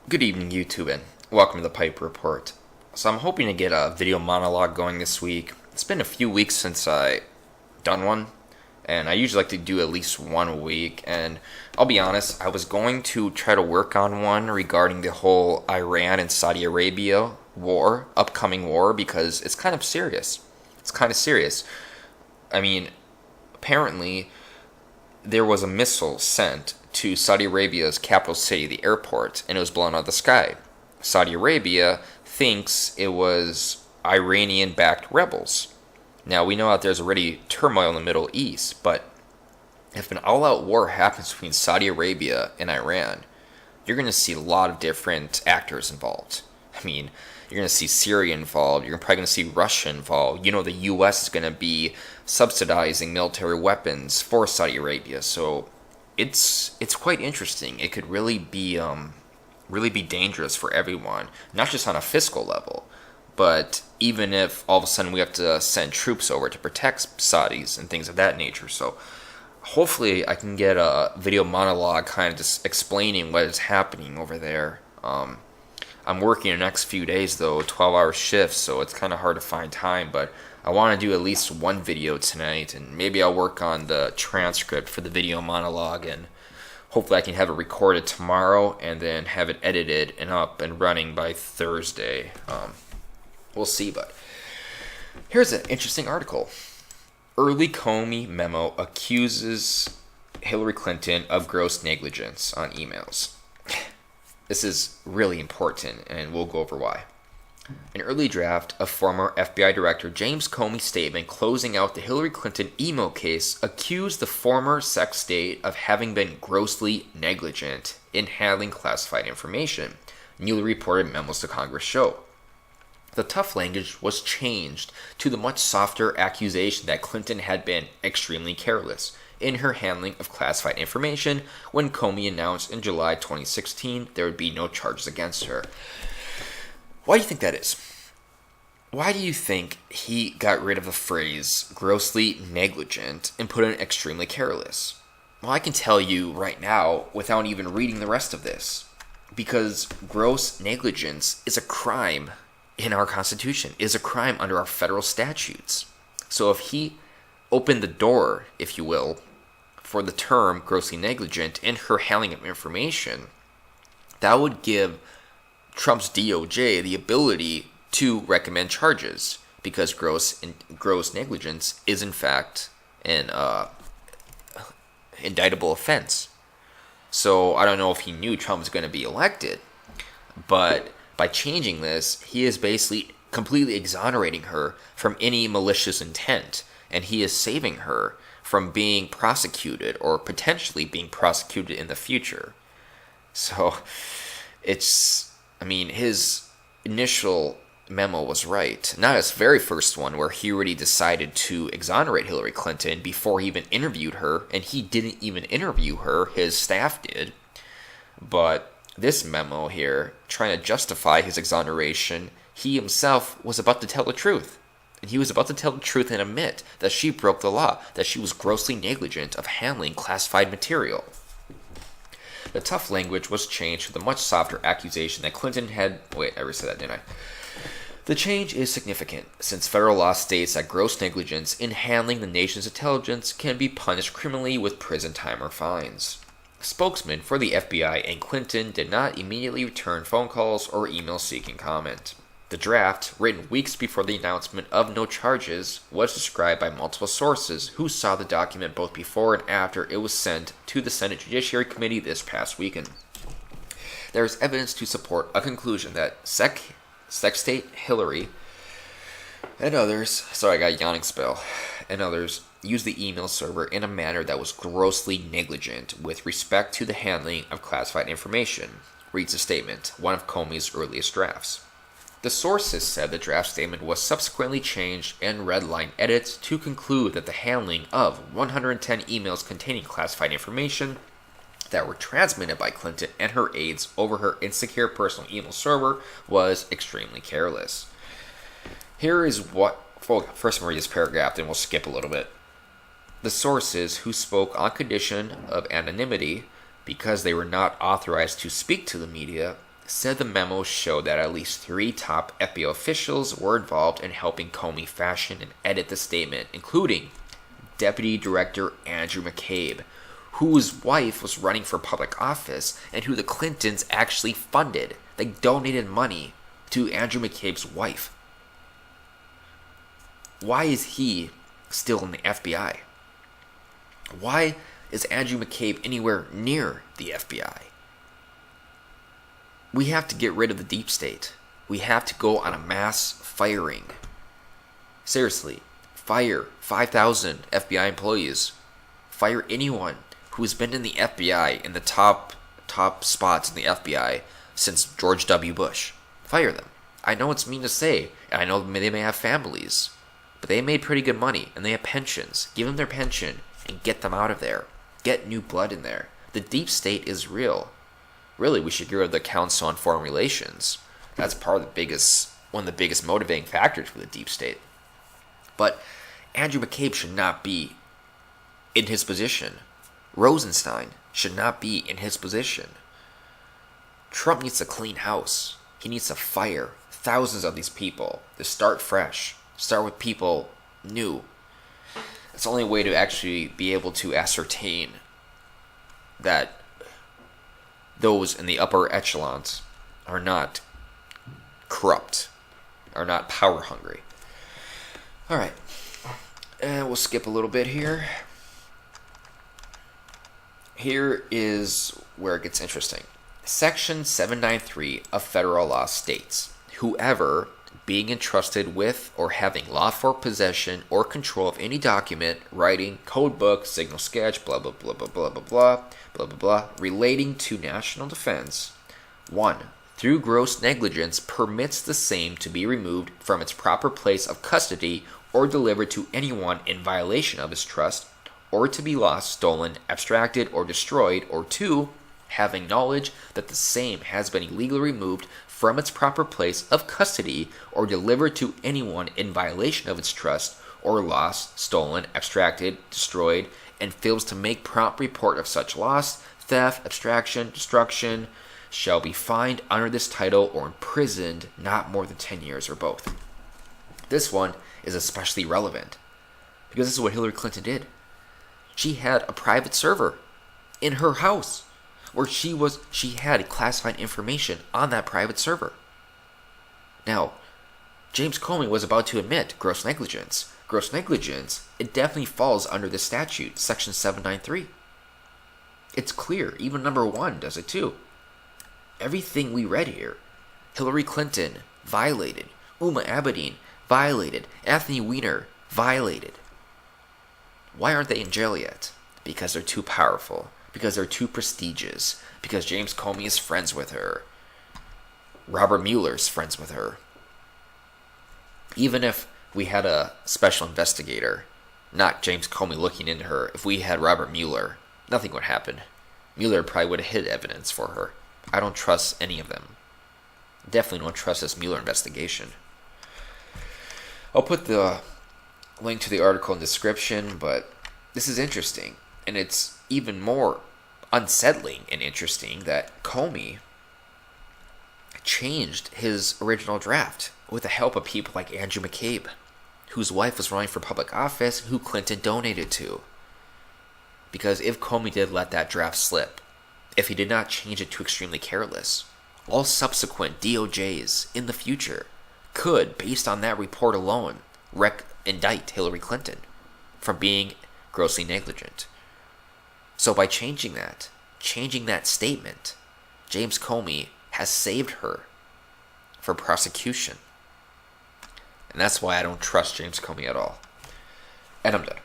Good evening, YouTube, and welcome to the Pipe Report. So I'm hoping to get a video monologue going this week. It's been a few weeks since I done one, and I usually like to do at least one a week. And I'll be honest, I was going to try to work on one regarding the whole Iran and Saudi Arabia war, upcoming war, because it's kind of serious. It's kind of serious. I mean, apparently there was a missile sent to Saudi Arabia's capital city, the airport, and it was blown out of the sky. Saudi Arabia thinks it was Iranian-backed rebels. Now, we know that there's already turmoil in the Middle East, but if an all-out war happens between Saudi Arabia and Iran, you're going to see a lot of different actors involved. I mean, you're going to see Syria involved. You're probably going to see Russia involved. You know, the U.S. is going to be subsidizing military weapons for Saudi Arabia. So it's quite interesting. It could really be dangerous for everyone, not just on a fiscal level, but even if all of a sudden we have to send troops over to protect Saudis and things of that nature. So hopefully I can get a video monologue kind of just explaining what is happening over there. I'm working the next few days, though, 12-hour shifts, so it's kind of hard to find time, but I want to do at least one video tonight, and maybe I'll work on the transcript for the video monologue, and hopefully I can have it recorded tomorrow, and then have it edited and up and running by Thursday. We'll see, but here's an interesting article. Early Comey Memo accuses Hillary Clinton of gross negligence on emails. This is really important, and we'll go over why. An early draft of former FBI Director James Comey's statement closing out the Hillary Clinton email case accused the former sex state of having been grossly negligent in handling classified information, newly reported memos to Congress show. The tough language was changed to the much softer accusation that Clinton had been extremely careless in her handling of classified information when Comey announced in July 2016 there would be no charges against her. Why do you think that is? Why do you think he got rid of the phrase grossly negligent and put in extremely careless? Well, I can tell you right now without even reading the rest of this. Because gross negligence is a crime in our Constitution, is a crime under our federal statutes. So if he opened the door, if you will, for the term grossly negligent in her handling of information, that would give Trump's DOJ the ability to recommend charges, because gross negligence is in fact an indictable offense. So I don't know if he knew Trump was going to be elected, but by changing this, he is basically completely exonerating her from any malicious intent, and he is saving her from being prosecuted or potentially being prosecuted in the future. So his initial memo was right. Not his very first one, where he already decided to exonerate Hillary Clinton before he even interviewed her, and he didn't even interview her, his staff did. But this memo here, trying to justify his exoneration, he himself was about to tell the truth. And he was about to tell the truth and admit that she broke the law, that she was grossly negligent of handling classified material. The tough language was changed to the much softer accusation that Clinton had... Wait, I already said that, didn't I? The change is significant, since federal law states that gross negligence in handling the nation's intelligence can be punished criminally with prison time or fines. Spokesman for the FBI and Clinton did not immediately return phone calls or emails seeking comment. The draft, written weeks before the announcement of no charges, was described by multiple sources who saw the document both before and after it was sent to the Senate Judiciary Committee this past weekend. There is evidence to support a conclusion that sex state Hillary and others, sorry I got a yawning spell, and others used the email server in a manner that was grossly negligent with respect to the handling of classified information, reads the statement, one of Comey's earliest drafts. The sources said the draft statement was subsequently changed and redline edits to conclude that the handling of 110 emails containing classified information that were transmitted by Clinton and her aides over her insecure personal email server was extremely careless. Here is what... First, I'm going to read this paragraph, then we'll skip a little bit. The sources who spoke on condition of anonymity, because they were not authorized to speak to the media, said the memo showed that at least 3 top FBI officials were involved in helping Comey fashion and edit the statement, including Deputy Director Andrew McCabe, whose wife was running for public office and who the Clintons actually funded. They donated money to Andrew McCabe's wife. Why is he still in the FBI? Why is Andrew McCabe anywhere near the FBI? We have to get rid of the deep state. We have to go on a mass firing. Seriously, fire 5,000 FBI employees. Fire anyone who's been in the FBI in the top spots in the FBI since George W. Bush. Fire them. I know it's mean to say, and I know they may have families, but they made pretty good money, and they have pensions. Give them their pension and get them out of there. Get new blood in there. The deep state is real. Really, we should get rid of the Council on Foreign Relations. That's one of the biggest motivating factors for the deep state. But Andrew McCabe should not be in his position. Rosenstein should not be in his position. Trump needs to clean house. He needs to fire thousands of these people to start fresh. Start with people new. It's the only way to actually be able to ascertain that those in the upper echelons are not corrupt, are not power hungry. Alright, and we'll skip a little bit here. Here is where it gets interesting. Section 793 of federal law states, whoever being entrusted with or having lawful possession or control of any document, writing, code book, signal sketch, blah blah blah blah blah blah blah blah blah blah, relating to national defense, 1. Through gross negligence permits the same to be removed from its proper place of custody or delivered to anyone in violation of his trust, or to be lost, stolen, abstracted, or destroyed, or 2. Having knowledge that the same has been illegally removed from its proper place of custody or delivered to anyone in violation of its trust, or lost, stolen, abstracted, destroyed, and fails to make prompt report of such loss, theft, abstraction, destruction, shall be fined under this title or imprisoned not more than 10 years or both. This one is especially relevant because this is what Hillary Clinton did. She had a private server in her house where she had classified information on that private server. Now, James Comey was about to admit gross negligence. Gross negligence, it definitely falls under this statute, section 793. It's clear, even number 1 does it too. Everything we read here, Hillary Clinton violated, Uma Abedin violated, Anthony Weiner violated. Why aren't they in jail yet? Because they're too powerful. Because they're too prestigious. Because James Comey is friends with her. Robert Mueller's friends with her. Even if we had a special investigator, not James Comey looking into her, if we had Robert Mueller, nothing would happen. Mueller probably would have hid evidence for her. I don't trust any of them. Definitely don't trust this Mueller investigation. I'll put the link to the article in the description, but this is interesting. And it's even more unsettling and interesting that Comey changed his original draft with the help of people like Andrew McCabe, whose wife was running for public office, who Clinton donated to. Because if Comey did let that draft slip, if he did not change it to extremely careless, all subsequent DOJs in the future could, based on that report alone, indict Hillary Clinton for being grossly negligent. So by changing that statement, James Comey has saved her for prosecution. And that's why I don't trust James Comey at all. And I'm done.